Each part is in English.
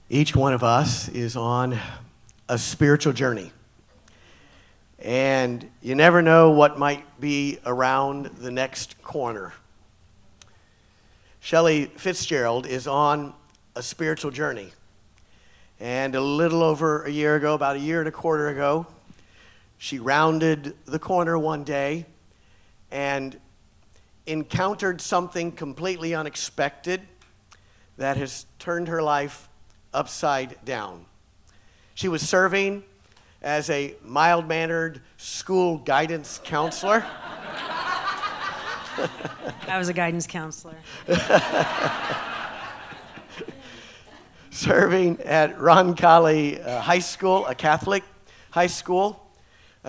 Each one of us is on a spiritual journey. And you never know what might be around the next corner. Shelly Fitzgerald is on a spiritual journey. And a little over a year ago, about a year and a quarter ago, she rounded the corner one day and encountered something completely unexpected that has turned her life upside down. She was serving as a mild-mannered school guidance counselor. I was a guidance counselor. Serving at Roncalli High School, a Catholic high school.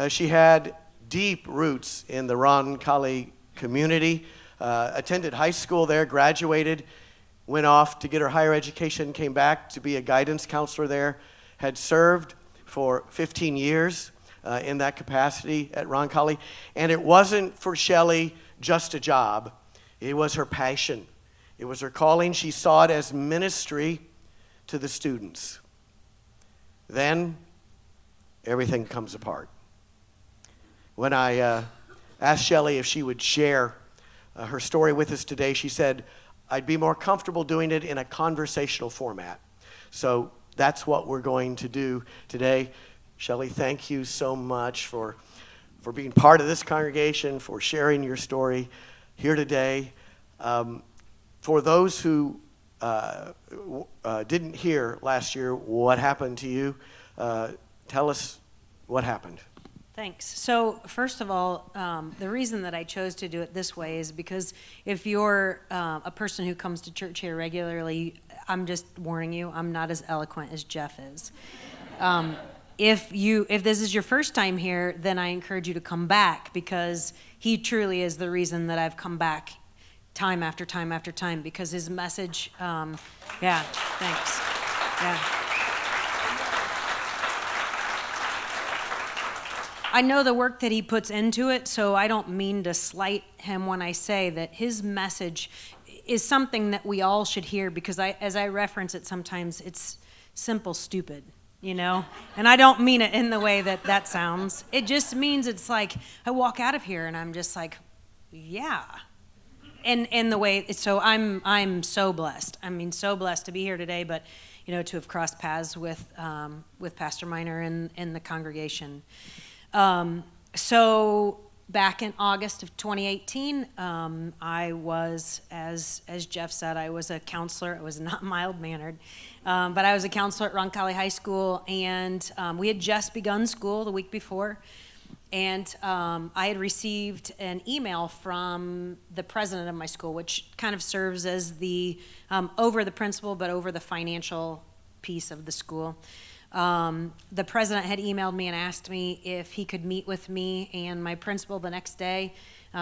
She had deep roots in the Roncalli community, attended high school there, graduated, went off to get her higher education, came back to be a guidance counselor there, had served for 15 years in that capacity at Roncalli. And it wasn't for Shelly just a job. It was her passion. It was her calling. She saw it as ministry to the students. Then everything comes apart. When I asked Shelly if she would share her story with us today, she said, I'd be more comfortable doing it in a conversational format. So that's what we're going to do today. Shelly, thank you so much for being part of this congregation, for sharing your story here today. For those who didn't hear last year what happened to you, tell us what happened. Thanks. So first of all, the reason that I chose to do it this way is because if you're a person who comes to church here regularly, I'm just warning you, I'm not as eloquent as Jeff is. If this is your first time here, then I encourage you to come back, because he truly is the reason that I've come back time after time after time, because his message, yeah, thanks. Yeah. I know the work that he puts into it, so I don't mean to slight him when I say that his message is something that we all should hear, because as I reference it sometimes, it's simple stupid, you know? And I don't mean it in the way that sounds. It just means it's like I walk out of here and I'm just like, yeah. And the way, so I'm so blessed. I mean, so blessed to be here today, but to have crossed paths with Pastor Miner and the congregation. So back in August of 2018, I was, as Jeff said, I was a counselor. I was not mild-mannered, but I was a counselor at Roncalli High School, and we had just begun school the week before, and I had received an email from the president of my school, which kind of serves as the over the principal, but over the financial piece of the school. The president had emailed me and asked me if he could meet with me and my principal the next day.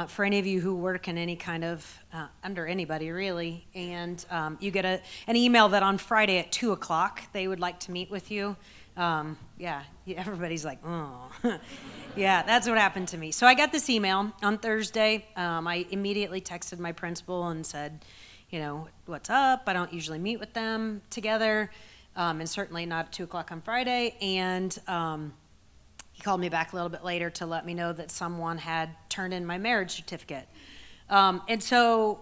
For any of you who work in any kind of, under anybody really, and you get an email that on Friday at 2 o'clock they would like to meet with you. Yeah, everybody's like, oh. Yeah, that's what happened to me. So I got this email on Thursday. I immediately texted my principal and said, what's up? I don't usually meet with them together. And certainly not at 2 o'clock on Friday. And he called me back a little bit later to let me know that someone had turned in my marriage certificate. And so,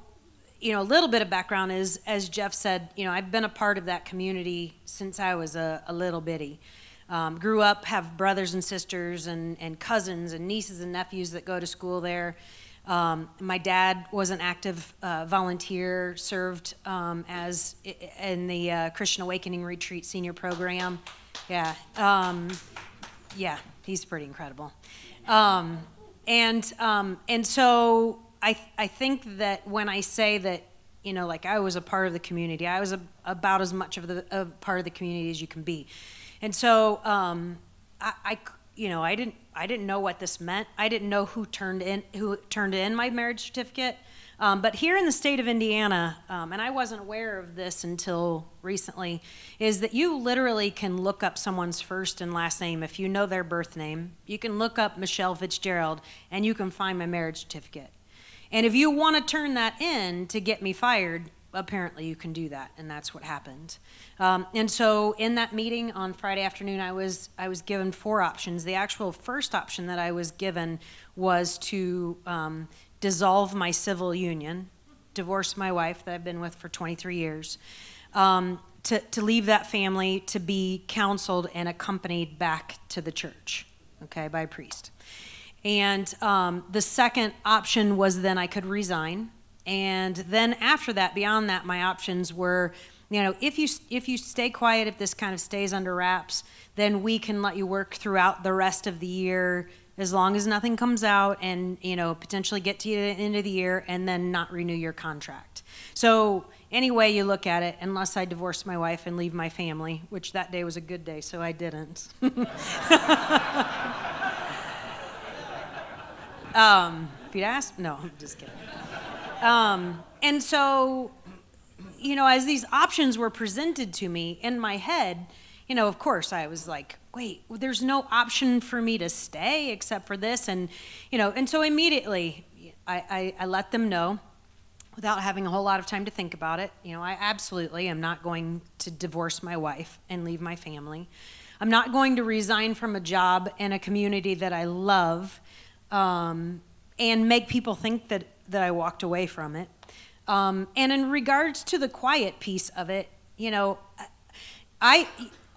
a little bit of background is, as Jeff said, I've been a part of that community since I was a little bitty. Grew up, have brothers and sisters and cousins and nieces and nephews that go to school there. My dad was an active volunteer, served as in the Christian Awakening Retreat Senior Program. Yeah, yeah, he's pretty incredible. And so I think that when I say that, like I was a part of the community, I was about as much of a part of the community as you can be. And so I didn't know what this meant. I didn't know who turned in my marriage certificate. But here in the state of Indiana, and I wasn't aware of this until recently, is that you literally can look up someone's first and last name if you know their birth name. You can look up Michelle Fitzgerald, and you can find my marriage certificate. And if you want to turn that in to get me fired, apparently you can do that, and that's what happened. And so in that meeting on Friday afternoon, I was given 4 options. The actual first option that I was given was to dissolve my civil union, divorce my wife that I've been with for 23 years, to leave that family, to be counseled and accompanied back to the church, okay, by a priest. And the second option was then I could resign. And then after that, beyond that, my options were, if you stay quiet, if this kind of stays under wraps, then we can let you work throughout the rest of the year as long as nothing comes out, and potentially get to the end of the year and then not renew your contract. So any way you look at it, unless I divorced my wife and leave my family, which that day was a good day, so I didn't. If you'd asked, no, I'm just kidding. And so, as these options were presented to me in my head, of course I was like, wait, there's no option for me to stay except for this. And so immediately I let them know, without having a whole lot of time to think about it. I absolutely am not going to divorce my wife and leave my family. I'm not going to resign from a job in a community that I love, and make people think that I walked away from it. And in regards to the quiet piece of it,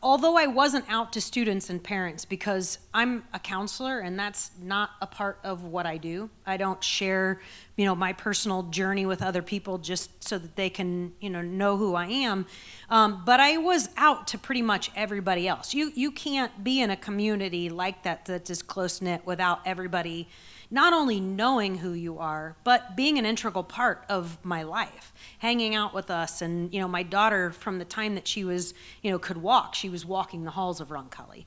although I wasn't out to students and parents, because I'm a counselor and that's not a part of what I do. I don't share, my personal journey with other people just so that they can, know who I am. But I was out to pretty much everybody else. You can't be in a community like that is close-knit without everybody not only knowing who you are, but being an integral part of my life, hanging out with us. And, my daughter, from the time that she was, could walk, she was walking the halls of Roncalli.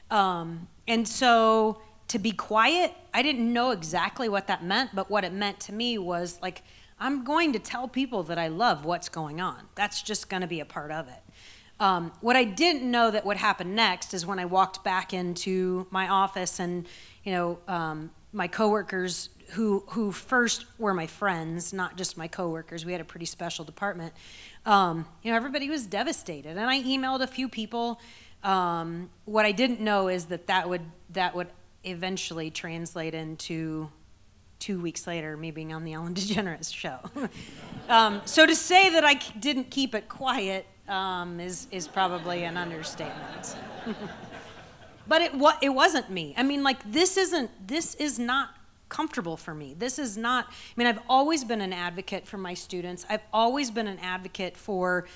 And so to be quiet, I didn't know exactly what that meant, but what it meant to me was like, I'm going to tell people that I love what's going on. That's just going to be a part of it. What I didn't know that would happen next is when I walked back into my office and, my coworkers who first were my friends, not just my coworkers. We had a pretty special department. Everybody was devastated, and I emailed a few people. What I didn't know is that would eventually translate into 2 weeks later me being on the Ellen DeGeneres show. So to say that I didn't keep it quiet is probably an understatement. But it wasn't me. I mean, this is not comfortable for me. This is not, I've always been an advocate for my students. I've always been an advocate for,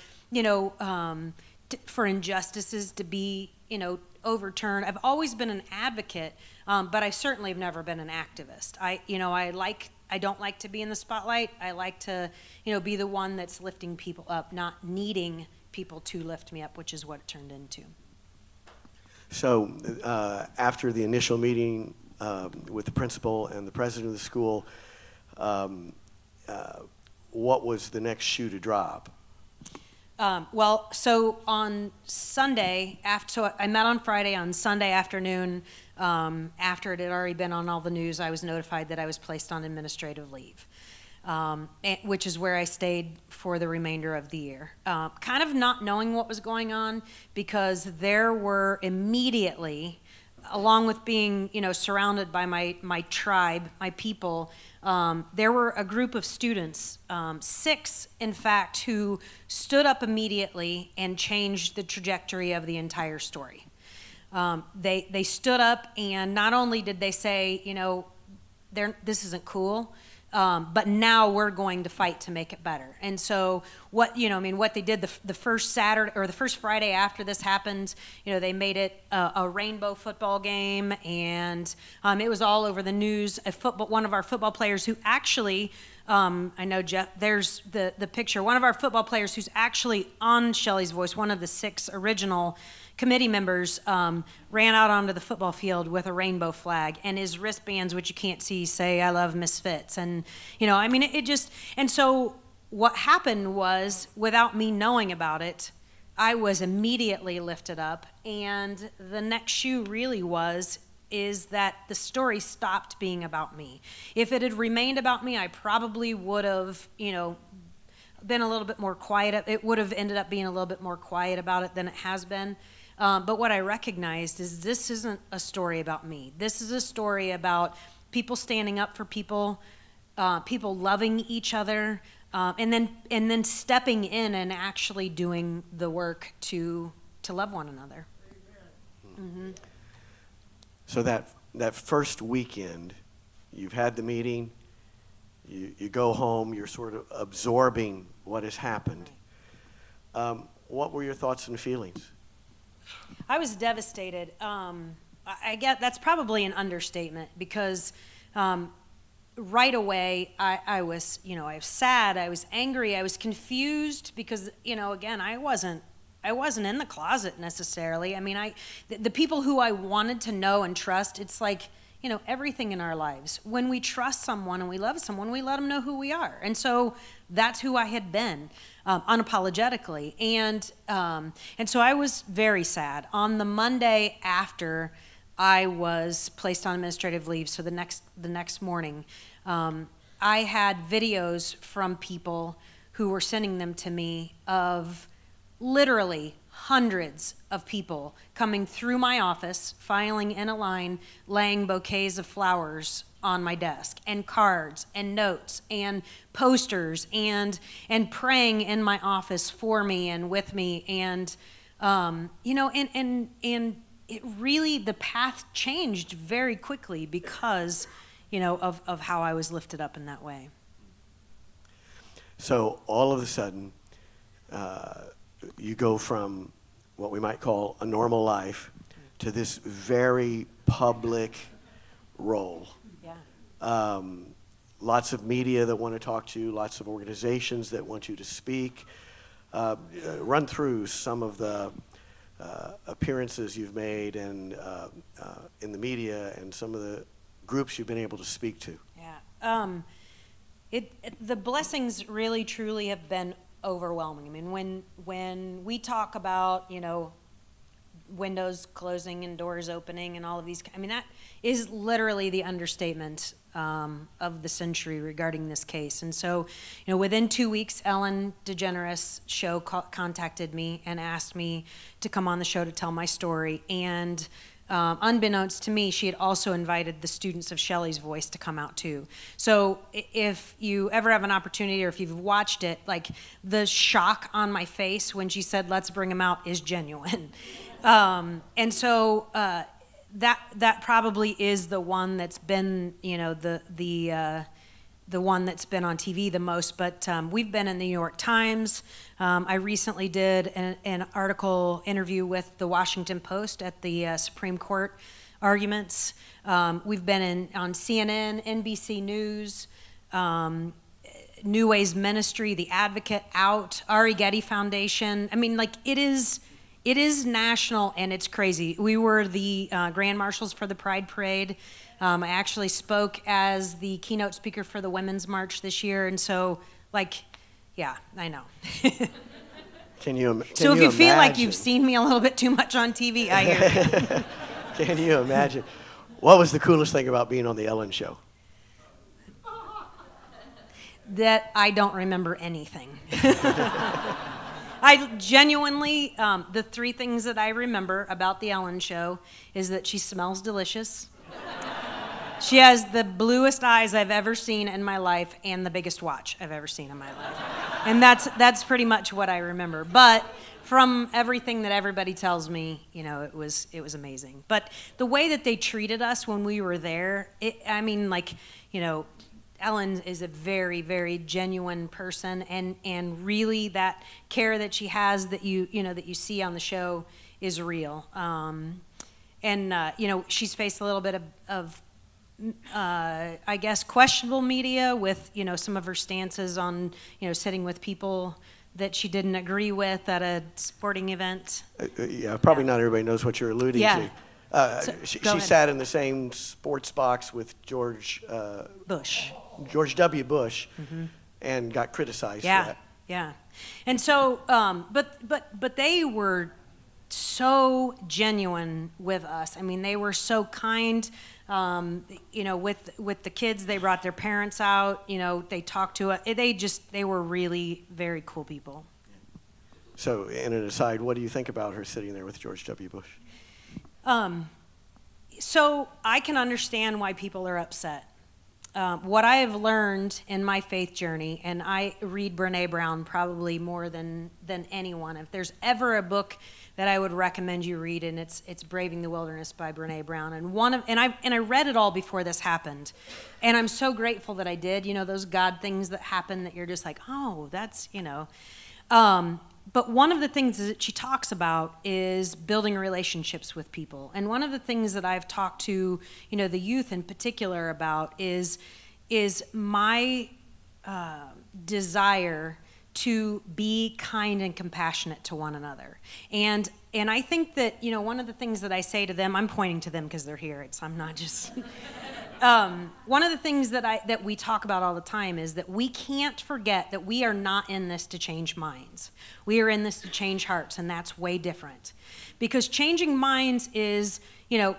for injustices to be, overturned. I've always been an advocate, but I certainly have never been an activist. I don't like to be in the spotlight. I like to, be the one that's lifting people up, not needing people to lift me up, which is what it turned into. So after the initial meeting with the principal and the president of the school, what was the next shoe to drop? So on Sunday, I met on Friday. On Sunday afternoon, after it had already been on all the news, I was notified that I was placed on administrative leave, which is where I stayed for the remainder of the year. Kind of not knowing what was going on, because there were immediately, along with being, surrounded by my tribe, my people, there were a group of students, 6 in fact, who stood up immediately and changed the trajectory of the entire story. They stood up, and not only did they say, this isn't cool, but now we're going to fight to make it better. And so what they did the first Saturday or the first Friday after this happened, they made it a rainbow football game, and it was all over the news. One of our football players who actually, I know Jeff, there's the picture. One of our football players who's actually on Shelly's Voice, one of the 6 original committee members, ran out onto the football field with a rainbow flag, and his wristbands, which you can't see, say "I love Misfits." And it just, and so what happened was, without me knowing about it, I was immediately lifted up, and the next shoe really is that the story stopped being about me. If it had remained about me, I probably would have, been a little bit more quiet. It would have ended up being a little bit more quiet about it than it has been. But what I recognized is this isn't a story about me. This is a story about people standing up for people, people loving each other, and then stepping in and actually doing the work to love one another. Mm-hmm. So that first weekend, you've had the meeting, you go home, you're sort of absorbing what has happened. What were your thoughts and feelings? I was devastated. I get that's probably an understatement because right away I was sad, I was angry, I was confused because again I wasn't in the closet necessarily. I mean, the people who I wanted to know and trust, it's like, everything in our lives. When we trust someone and we love someone, we let them know who we are. And so that's who I had been, unapologetically. And so I was very sad. On the Monday after I was placed on administrative leave, so the next morning, I had videos from people who were sending them to me of literally hundreds of people coming through my office, filing in a line, laying bouquets of flowers on my desk, and cards, and notes, and posters, and praying in my office for me and with me, and it really, the path changed very quickly because, of how I was lifted up in that way. So all of a sudden, you go from what we might call a normal life to this very public role. Yeah. Lots of media that want to talk to you, lots of organizations that want you to speak. Run through some of the appearances you've made and in the media and some of the groups you've been able to speak to. Yeah. The blessings really truly have been overwhelming. I mean, when we talk about, windows closing and doors opening and all of these, I mean, that is literally the understatement of the century regarding this case. And so, within 2 weeks, Ellen DeGeneres' show contacted me and asked me to come on the show to tell my story. And unbeknownst to me, she had also invited the students of Shelly's Voice to come out too. So if you ever have an opportunity or if you've watched it, like the shock on my face when she said, "Let's bring him out," is genuine. And so that probably is the one that's been, the one that's been on TV the most, but we've been in the New York Times. I recently did an article interview with the Washington Post at the Supreme Court arguments. We've been on CNN, NBC News, New Ways Ministry, The Advocate, Out, Ari Getty Foundation. I mean, like, it is national and it's crazy. We were the Grand Marshals for the Pride Parade. I actually spoke as the keynote speaker for the Women's March this year, and so, yeah, I know. Can you So if you feel like imagine? you've seen me a little bit too much on TV, I hear you. Can you imagine? What was the coolest thing about being on the Ellen Show? That I don't remember anything. I genuinely, the three things that I remember about the Ellen Show is that she smells delicious. She has the bluest eyes I've ever seen in my life and the biggest watch I've ever seen in my life. And that's pretty much what I remember. But from everything that everybody tells me, it was amazing. But the way that they treated us when we were there, Ellen is a very, very genuine person, and really that care that she has that you see on the show is real. She's faced a little bit of I guess questionable media with some of her stances on sitting with people that she didn't agree with at a sporting event. Probably not everybody knows what you're alluding Yeah. to. She sat in the same sports box with George W. Bush, and got criticized for that. Yeah. And so, but they were so genuine with us. I mean, they were so kind. With the kids, they brought their parents out. They talked to it. They were really very cool people. So, in an aside, what do you think about her sitting there with George W. Bush? So I can understand why people are upset. What I have learned in my faith journey, and I read Brene Brown probably more than anyone. If there's ever a book that I would recommend you read, and it's Braving the Wilderness by Brene Brown. And I read it all before this happened, and I'm so grateful that I did. Those God things that happen that you're just like, oh, that's But one of the things that she talks about is building relationships with people. And one of the things that I've talked to, the youth in particular about is my desire to be kind and compassionate to one another. And I think that, one of the things that I say to them, I'm pointing to them because they're here. I'm not just... One of the things that we talk about all the time is that we can't forget that we are not in this to change minds. We are in this to change hearts, and that's way different. Because changing minds is,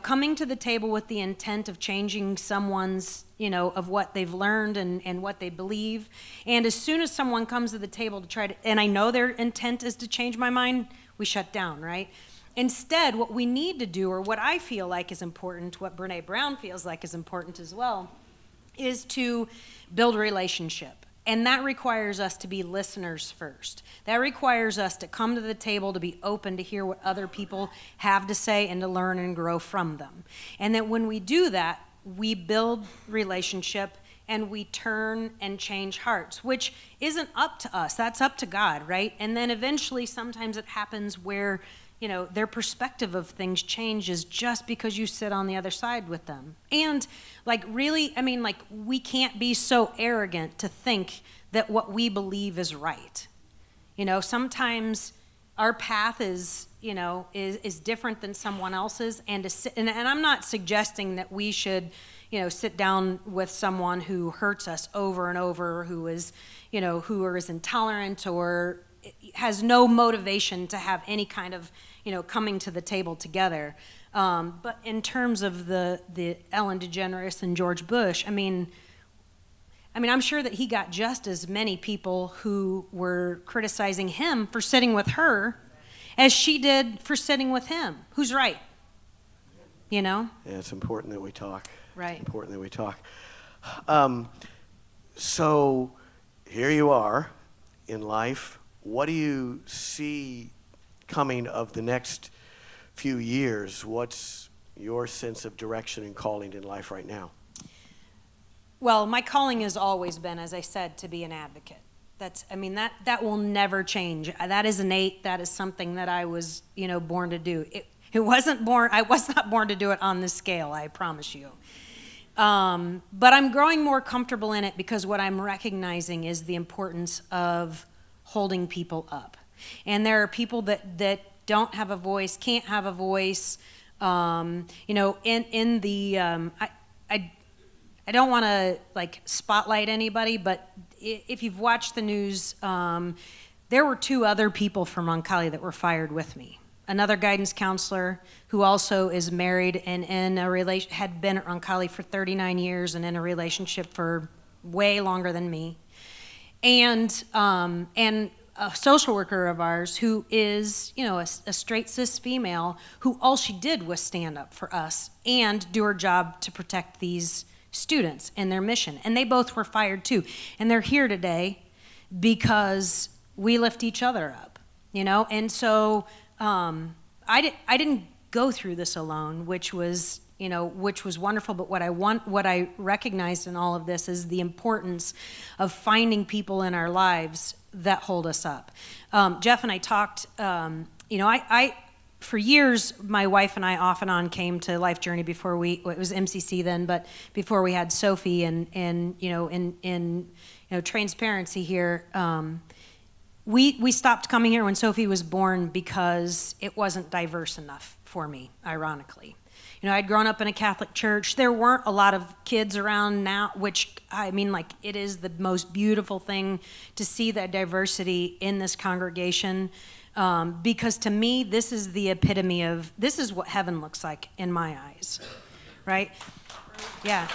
coming to the table with the intent of changing someone's, of what they've learned and what they believe. And as soon as someone comes to the table to try to, and I know their intent is to change my mind, we shut down, right? Instead, what we need to do, or what I feel like is important, what Brene Brown feels like is important as well, is to build a relationship. And that requires us to be listeners first. That requires us to come to the table, to be open to hear what other people have to say and to learn and grow from them. And that when we do that, we build relationship and we turn and change hearts, which isn't up to us. That's up to God, right? And then eventually sometimes it happens where their perspective of things changes just because you sit on the other side with them. And we can't be so arrogant to think that what we believe is right. Sometimes our path is different than someone else's, and I'm not suggesting that we should, sit down with someone who hurts us over and over, who is intolerant or has no motivation to have any kind of coming to the table together. But in terms of the Ellen DeGeneres and George Bush, I'm sure that he got just as many people who were criticizing him for sitting with her as she did for sitting with him. Who's right? Yeah, it's important that we talk. Right. It's important that we talk. So here you are in life. What do you see coming of the next few years? What's your sense of direction and calling in life right now? Well, my calling has always been, as I said, to be an advocate. That will never change. That is innate. That is something that I was, born to do. I was not born to do it on this scale, I promise you. But I'm growing more comfortable in it because what I'm recognizing is the importance of holding people up. And there are people that don't have a voice, can't have a voice. I don't want to spotlight anybody, but if you've watched the news, there were 2 other people from Roncalli that were fired with me. Another guidance counselor who also is married and had been at Roncalli for 39 years and in a relationship for way longer than me. And a social worker of ours who is, a straight cis female who all she did was stand up for us and do her job to protect these students and their mission. And they both were fired too. And they're here today because we lift each other up, And so I didn't go through this alone, which was wonderful. But what I recognized in all of this is the importance of finding people in our lives that hold us up. Jeff and I talked, for years, my wife and I off and on came to Life Journey it was MCC then, but before we had Sophie and in transparency here, we stopped coming here when Sophie was born because it wasn't diverse enough for me, ironically. I'd grown up in a Catholic church. There weren't a lot of kids around now, which, it is the most beautiful thing to see that diversity in this congregation. Because to me, this is the epitome of, this is what heaven looks like in my eyes, right? Yeah.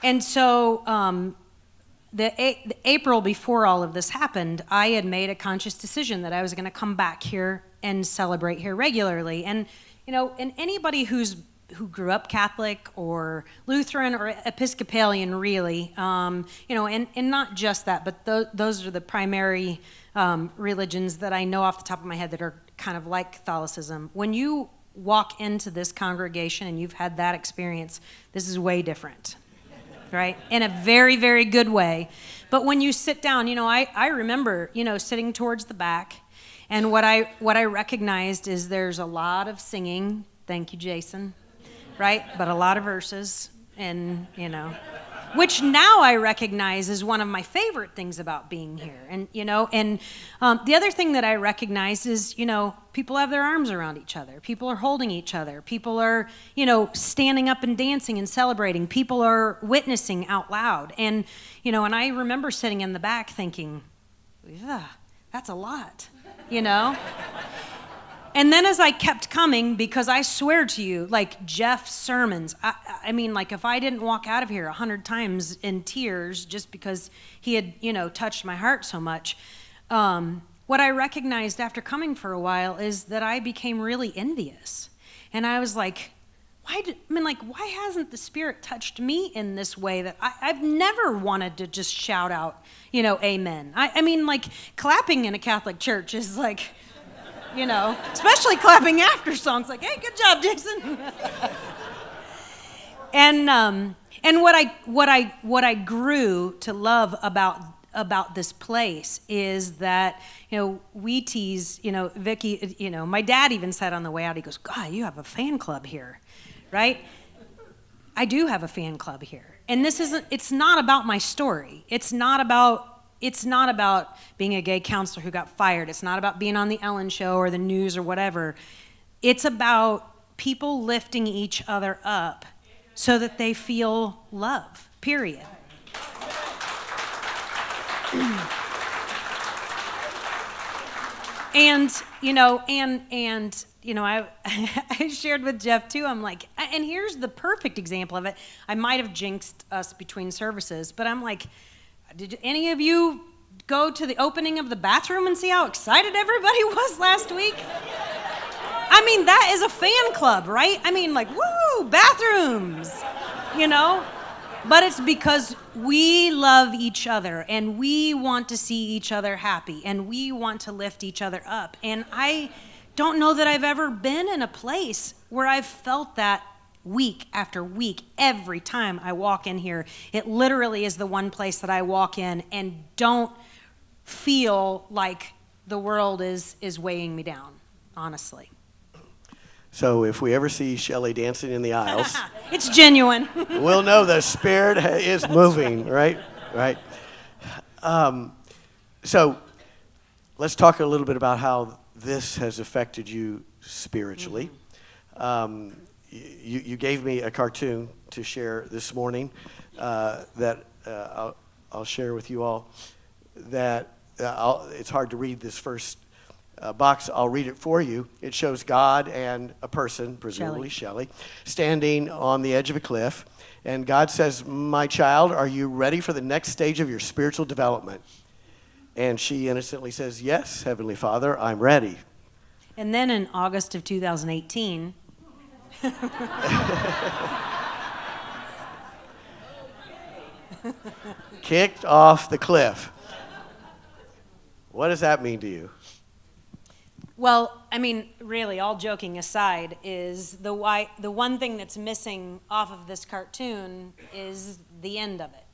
And so the April before all of this happened, I had made a conscious decision that I was going to come back here and celebrate here regularly. And, and anybody who grew up Catholic or Lutheran or Episcopalian, really, and not just that, but those are the primary religions that I know off the top of my head that are kind of like Catholicism. When you walk into this congregation and you've had that experience, this is way different. Right? In a very, very good way. But when you sit down, I remember, sitting towards the back, and what I recognized is there's a lot of singing. Thank you, Jason. Right? But a lot of verses, and, which now I recognize is one of my favorite things about being here. And, the other thing that I recognize is, people have their arms around each other. People are holding each other. People are, standing up and dancing and celebrating. People are witnessing out loud. And, and I remember sitting in the back thinking, yeah, that's a lot, And then as I kept coming, because I swear to you, like Jeff's sermons, I mean, like if I didn't walk out of here 100 times in tears just because he had, touched my heart so much, what I recognized after coming for a while is that I became really envious. And I was like, why hasn't the Spirit touched me in this way that I've never wanted to just shout out, amen. I mean, like clapping in a Catholic church is like, especially clapping after songs, like, hey, good job, Jason. And what I grew to love about this place is that, we tease, Vicky, my dad even said on the way out, he goes, God, you have a fan club here, right? I do have a fan club here. And it's not about my story. It's not about being a gay counselor who got fired. It's not about being on the Ellen Show or the news or whatever. It's about people lifting each other up so that they feel love, period. And I shared with Jeff too, I'm like, and here's the perfect example of it. I might have jinxed us between services, but I'm like, did any of you go to the opening of the bathroom and see how excited everybody was last week? I mean, that is a fan club, right? I mean, like, woo, bathrooms, But it's because we love each other and we want to see each other happy and we want to lift each other up. And I don't know that I've ever been in a place where I've felt that week after week, every time I walk in here. It literally is the one place that I walk in and don't feel like the world is weighing me down, honestly. So if we ever see Shelly dancing in the aisles, it's genuine. we'll know the Spirit is moving, right? Right. So let's talk a little bit about how this has affected you spiritually. Mm-hmm. You gave me a cartoon to share this morning that I'll share with you all. That it's hard to read this first box. I'll read it for you. It shows God and a person, presumably Shelly, standing on the edge of a cliff. And God says, "My child, are you ready for the next stage of your spiritual development?" And she innocently says, "Yes, Heavenly Father, I'm ready." And then in August of 2018... kicked off the cliff. What does that mean to you? Well, I mean, really, all joking aside, is the one thing that's missing off of this cartoon is the end of it.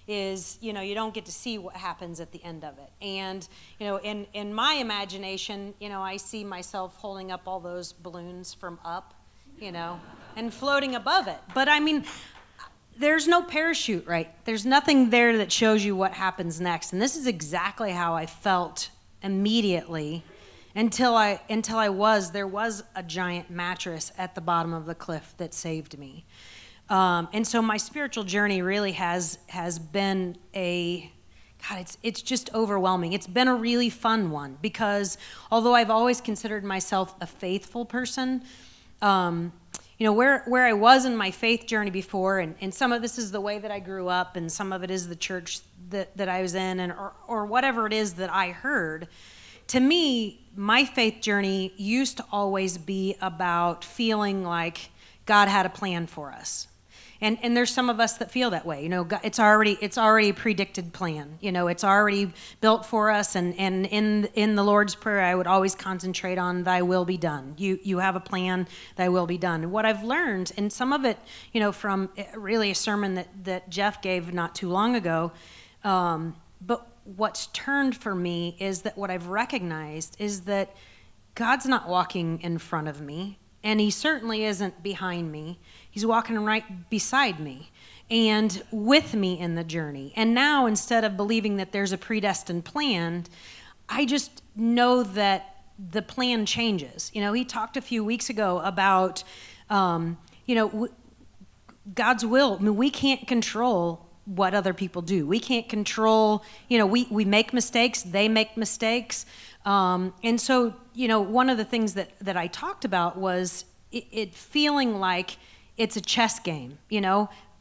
Is, you don't get to see what happens at the end of it. And, in my imagination, I see myself holding up all those balloons from up, and floating above it. But I mean, there's no parachute, right? There's nothing there that shows you what happens next. And this is exactly how I felt immediately until there was a giant mattress at the bottom of the cliff that saved me. And so my spiritual journey really has been a God, it's just overwhelming. It's been a really fun one because although I've always considered myself a faithful person, where I was in my faith journey before, and some of this is the way that I grew up, and some of it is the church that I was in, and or whatever it is that I heard. To me, my faith journey used to always be about feeling like God had a plan for us. And there's some of us that feel that way. God, it's already a predicted plan. It's already built for us. And in the Lord's Prayer, I would always concentrate on Thy will be done. You have a plan, Thy will be done. And what I've learned, and some of it, from really a sermon that Jeff gave not too long ago, but what's turned for me is that what I've recognized is that God's not walking in front of me, and He certainly isn't behind me. He's walking right beside me and with me in the journey. And now, instead of believing that there's a predestined plan, I just know that the plan changes. He talked a few weeks ago about, God's will. I mean, we can't control what other people do. We can't control, we make mistakes, they make mistakes. And so, one of the things that I talked about was it feeling like it's a chess game.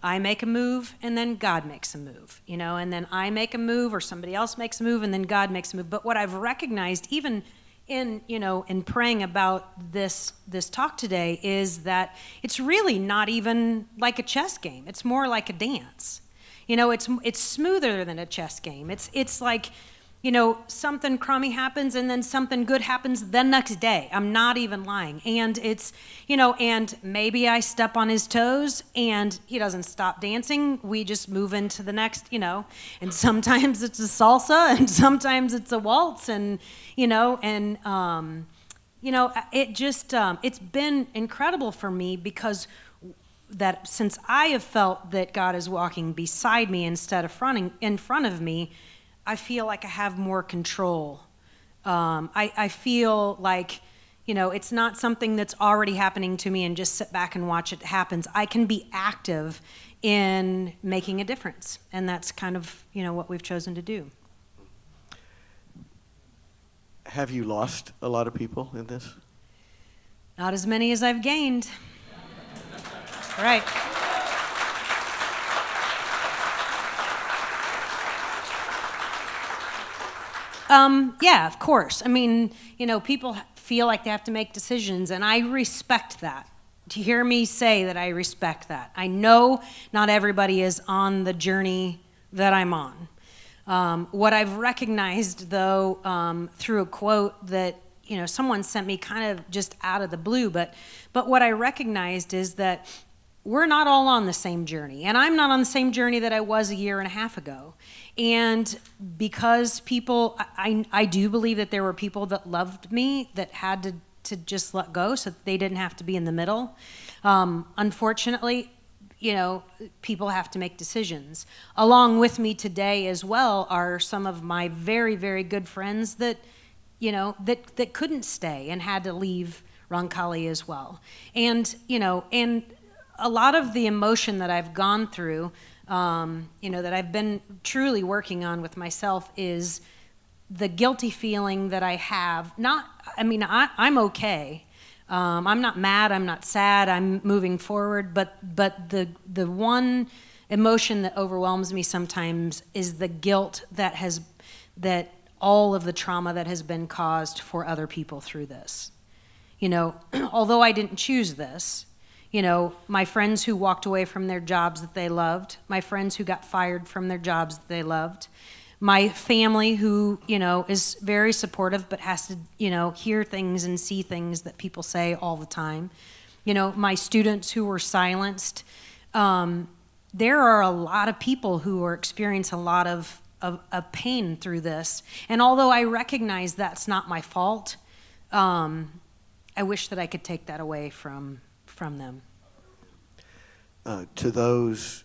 I make a move and then God makes a move, and then I make a move or somebody else makes a move and then God makes a move. But what I've recognized even in praying about this talk today is that it's really not even like a chess game. It's more like a dance. It's smoother than a chess game. It's like, something crummy happens and then something good happens the next day. I'm not even lying. And it's, and maybe I step on his toes and he doesn't stop dancing. We just move into the next, and sometimes it's a salsa and sometimes it's a waltz and, it just, it's been incredible for me because that since I have felt that God is walking beside me instead of in front of me, I feel like I have more control. I feel like, it's not something that's already happening to me and just sit back and watch it happen. I can be active in making a difference. And that's kind of, what we've chosen to do. Have you lost a lot of people in this? Not as many as I've gained. Right. Yeah, of course. I mean, people feel like they have to make decisions, and I respect that. To hear me say that I respect that. I know not everybody is on the journey that I'm on. What I've recognized, though, through a quote that, someone sent me kind of just out of the blue, but what I recognized is that we're not all on the same journey. And I'm not on the same journey that I was a year and a half ago. And because people, I do believe that there were people that loved me that had to just let go so that they didn't have to be in the middle. Unfortunately, people have to make decisions. Along with me today as well are some of my very, very good friends that, that couldn't stay and had to leave Roncalli as well. And, and a lot of the emotion that I've gone through, that I've been truly working on with myself is the guilty feeling that I have. I'm okay. I'm not mad, I'm not sad, I'm moving forward, but the one emotion that overwhelms me sometimes is the guilt that all of the trauma that has been caused for other people through this. Although I didn't choose this, my friends who walked away from their jobs that they loved, my friends who got fired from their jobs that they loved, my family who, is very supportive but has to, hear things and see things that people say all the time, my students who were silenced. There are a lot of people who are experiencing a lot of pain through this. And although I recognize that's not my fault, I wish that I could take that away from them. To those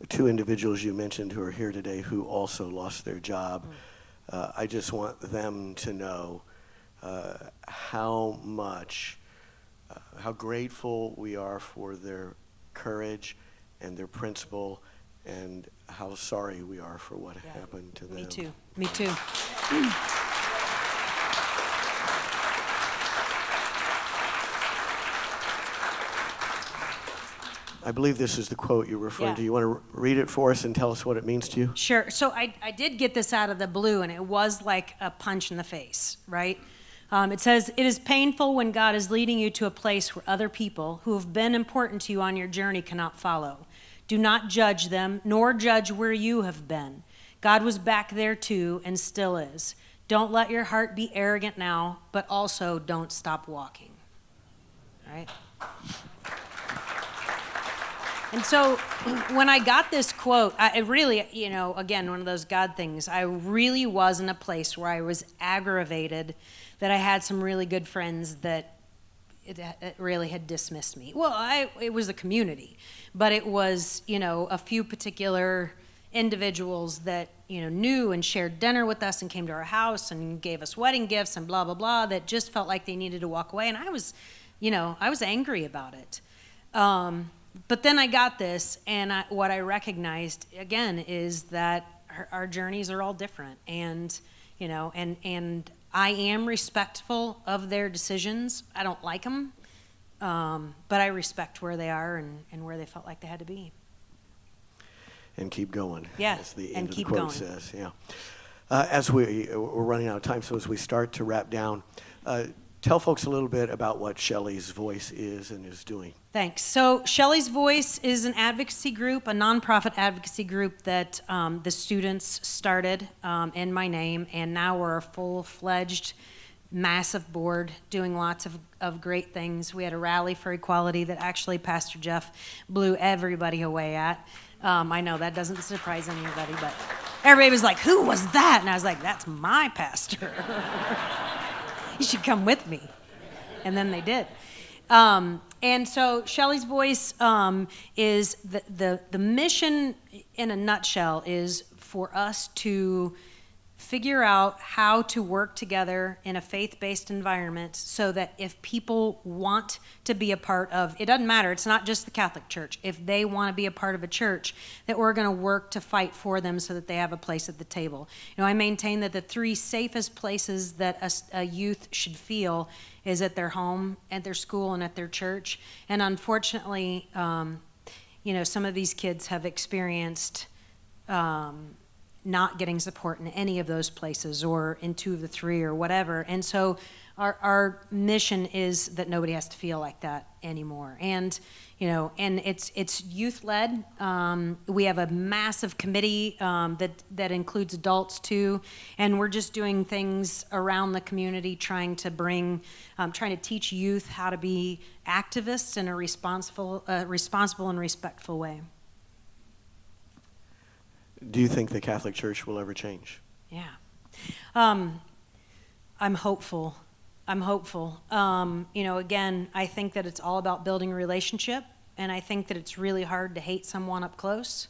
two individuals you mentioned who are here today who also lost their job, I just want them to know how grateful we are for their courage and their principle and how sorry we are for what happened to them. Me too. Me too. I believe this is the quote you're referring to. Yeah. You want to read it for us and tell us what it means to you? Sure. So I did get this out of the blue, and it was like a punch in the face, right? It says, "It is painful when God is leading you to a place where other people who have been important to you on your journey cannot follow. Do not judge them, nor judge where you have been. God was back there too and still is. Don't let your heart be arrogant now, but also don't stop walking." Right? And so when I got this quote, it really, again, one of those God things, I really was in a place where I was aggravated that I had some really good friends that it really had dismissed me. Well, it was a community, but it was, a few particular individuals that, knew and shared dinner with us and came to our house and gave us wedding gifts and blah, blah, blah, that just felt like they needed to walk away. And I was angry about it. But then I got this, and what I recognized, again, is that our journeys are all different. And, and I am respectful of their decisions. I don't like them, but I respect where they are and where they felt like they had to be. And keep going. Yeah, as the and end keep of the quote going. says. Yeah. As we're running out of time, so as we start to wrap down, tell folks a little bit about what Shelly's Voice is and is doing. Thanks. So Shelly's Voice is an advocacy group, a nonprofit advocacy group that the students started in my name, and now we're a full-fledged, massive board doing lots of great things. We had a rally for equality that actually Pastor Jeff blew everybody away at. I know that doesn't surprise anybody, but everybody was like, "Who was that?" And I was like, "That's my pastor." You should come with me. And then they did. And so Shelly's Voice is the mission in a nutshell is for us to figure out how to work together in a faith-based environment so that if people want to be a part of, it doesn't matter, it's not just the Catholic Church, if they want to be a part of a church, that we're going to work to fight for them so that they have a place at the table. I maintain that the three safest places that a youth should feel is at their home, at their school, and at their church. And unfortunately, some of these kids have experienced not getting support in any of those places or in two of the three or whatever. And so our mission is that nobody has to feel like that anymore. And, and it's youth-led. We have a massive committee that includes adults too. And we're just doing things around the community trying to teach youth how to be activists in a responsible and respectful way. Do you think the Catholic Church will ever change? Yeah. I'm hopeful. Again, I think that it's all about building a relationship, and I think that it's really hard to hate someone up close.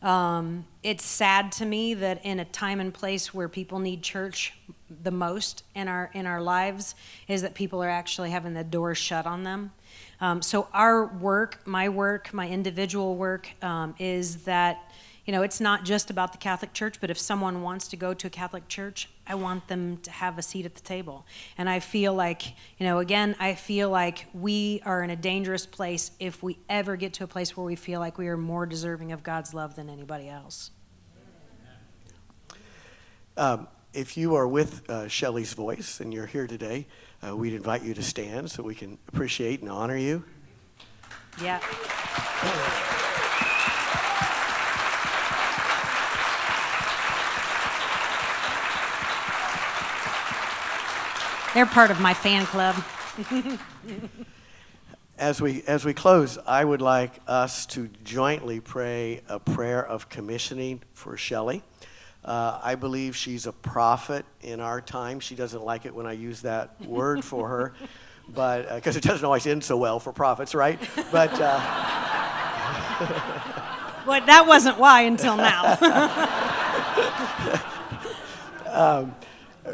It's sad to me that in a time and place where people need church the most in our lives is that people are actually having the doors shut on them. So our work, my individual work, is that it's not just about the Catholic Church, but if someone wants to go to a Catholic church, I want them to have a seat at the table. And I feel like, I feel like we are in a dangerous place if we ever get to a place where we feel like we are more deserving of God's love than anybody else. If you are with Shelly's Voice and you're here today, we'd invite you to stand so we can appreciate and honor you. Yeah. They're part of my fan club. As we close, I would like us to jointly pray a prayer of commissioning for Shelly. I believe she's a prophet in our time. She doesn't like it when I use that word for her, but because it doesn't always end so well for prophets, right? But well, that wasn't why until now.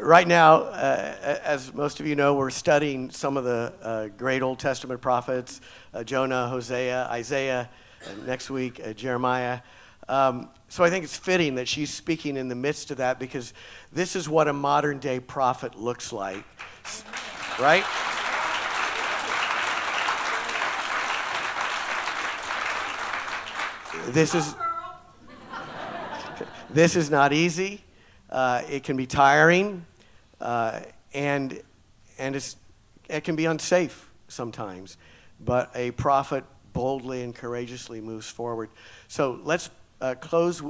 Right now, as most of you know, we're studying some of the great Old Testament prophets, Jonah, Hosea, Isaiah, next week, Jeremiah. So I think it's fitting that she's speaking in the midst of that, because this is what a modern day prophet looks like, right? This is not easy. It can be tiring, and it can be unsafe sometimes. But a prophet boldly and courageously moves forward. So let's close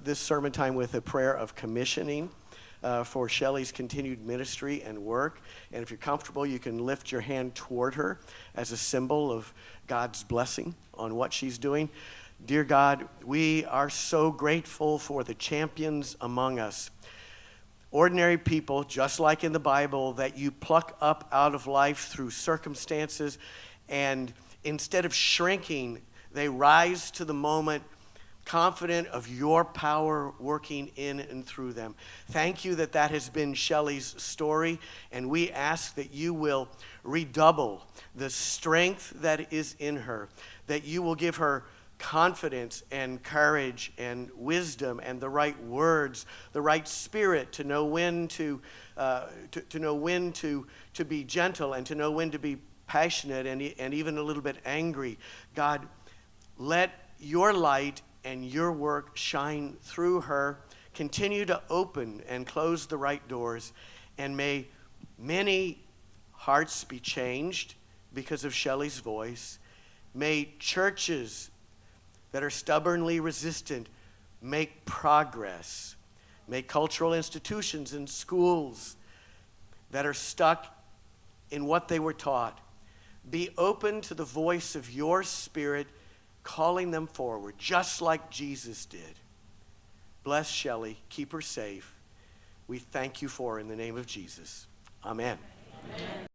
this sermon time with a prayer of commissioning for Shelly's continued ministry and work. And if you're comfortable, you can lift your hand toward her as a symbol of God's blessing on what she's doing. Dear God, we are so grateful for the champions among us. Ordinary people, just like in the Bible, that you pluck up out of life through circumstances, and instead of shrinking, they rise to the moment, confident of your power working in and through them. Thank you that has been Shelly's story, and we ask that you will redouble the strength that is in her, that you will give her confidence and courage and wisdom and the right words, the right spirit to know when to know when to be gentle, and to know when to be passionate and even a little bit angry. God, let your light and your work shine through her. Continue to open and close the right doors, and may many hearts be changed because of Shelly's voice. May churches that are stubbornly resistant make progress. May cultural institutions and schools that are stuck in what they were taught be open to the voice of your Spirit calling them forward, just like Jesus did. Bless Shelly. Keep her safe. We thank you for her in the name of Jesus. Amen. Amen.